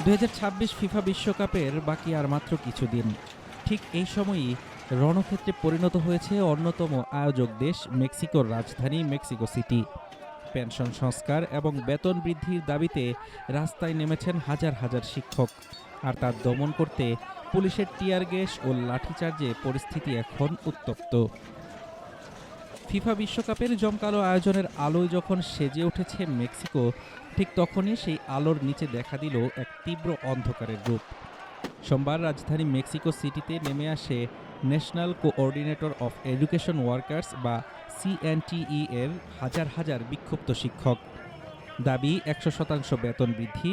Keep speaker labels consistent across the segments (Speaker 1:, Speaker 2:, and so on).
Speaker 1: 2026 FIFA বিশ্বকাপের বাকি আর মাত্র কিছুদিন। ঠিক এই সময়ই রণক্ষেত্রে পরিণত হয়েছে অন্যতম আয়োজক দেশ মেক্সিকোর রাজধানী মেক্সিকো সিটি। পেনশন সংস্কার এবং বেতন বৃদ্ধির দাবিতে রাস্তায় নেমেছেন হাজার হাজার শিক্ষক। আর তার দমন করতে পুলিশের টিয়ার গ্যাস ও লাঠিচার্জে পরিস্থিতি এখন উত্তপ্ত। ফিফা বিশ্বকাপের জমকালো আয়োজনের আলোয় যখন সেজে উঠেছে মেক্সিকো, ঠিক তখনই সেই আলোর নিচে দেখা দিল এক তীব্র অন্ধকারের রূপ। সোমবার রাজধানী মেক্সিকো সিটিতে নেমে আসে national coordinator of education workers বা সিএনটিই এর হাজার হাজার বিক্ষুব্ধ শিক্ষক। দাবি 100% বেতন বৃদ্ধি,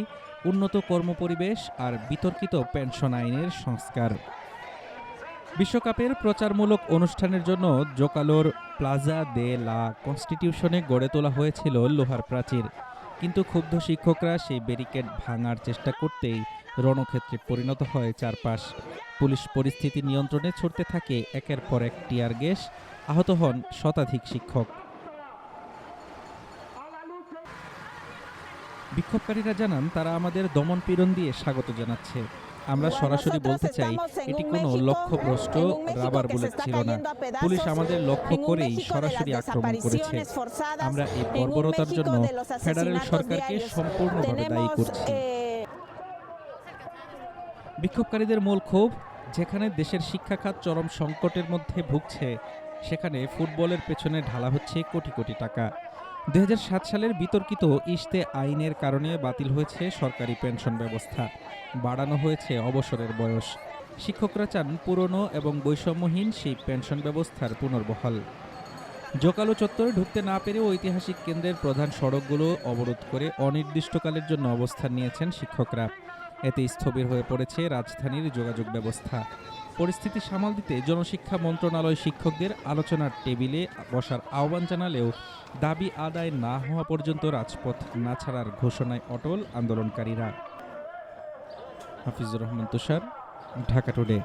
Speaker 1: উন্নত কর্মপরিবেশ আর বিতর্কিত পেনশন আইনের সংস্কার। বিশ্বকাপের প্রচারমূলক অনুষ্ঠানের জন্য জোকালোর প্লাজা দে লা কনস্টিটিউশনে গড়ে তোলা হয়েছিল লোহার প্রাচীর, কিন্তু ক্ষুব্ধ শিক্ষকরা সেই ব্যারিকেড ভাঙার চেষ্টা করতেই রণক্ষেত্রে পরিণত হয় চারপাশ। পুলিশ পরিস্থিতি নিয়ন্ত্রণে ছুটতে থাকে একের পর এক টিয়ার গ্যাস, আহত হন শতাধিক শিক্ষক। বিক্ষোভকারীরা জানান, তারা আমাদের দমন-পীড়ন দিয়ে স্বাগত জানাচ্ছে। আমরা সরাসরি বলতে চাই, এটি কোনো লক্ষ্যভ্রষ্ট রাবার বুলেট ছিল না। পুলিশ আমাদের লক্ষ্য করেই সরাসরি আক্রমণ করেছে। আমরা এই বর্বরতার জন্য ফেডারেল সরকারকে সম্পূর্ণভাবে দায়ী করছি। বিক্ষোভকারীদের মূল ক্ষোভ, যেখানে দেশের শিক্ষাখাত চরম সংকটের মধ্যে ভুগছে, সেখানে ফুটবলের পেছনে ঢালা হচ্ছে কোটি কোটি টাকা। 2007 সালের বিতর্কিত ইশতে আইনের কারণে বাতিল হয়েছে সরকারি পেনশন ব্যবস্থা, বাড়ানো হয়েছে অবসরের বয়স। শিক্ষকরা চান পুরনো এবং বৈষম্যহীন সেই পেনশন ব্যবস্থার পুনর্বহাল। জোকালো চত্বরে ঢুকতে না পেরে ঐতিহাসিক কেন্দ্রের প্রধান সড়কগুলো অবরোধ করে অনির্দিষ্টকালের জন্য অবস্থান নিয়েছেন শিক্ষকরা। এতে স্থবির হয়ে পড়েছে রাজধানীর যোগাযোগ ব্যবস্থা। পরিস্থিতি সামাল দিতে জনশিক্ষা মন্ত্রণালয় শিক্ষকদের আলোচনার টেবিলে বসার আহ্বান জানালেও দাবি আদায় না হওয়া পর্যন্ত রাজপথ না ছাড়ার ঘোষণায় অটল আন্দোলনকারীরা। হাফিজুর রহমান তুষার, ঢাকা টুডে।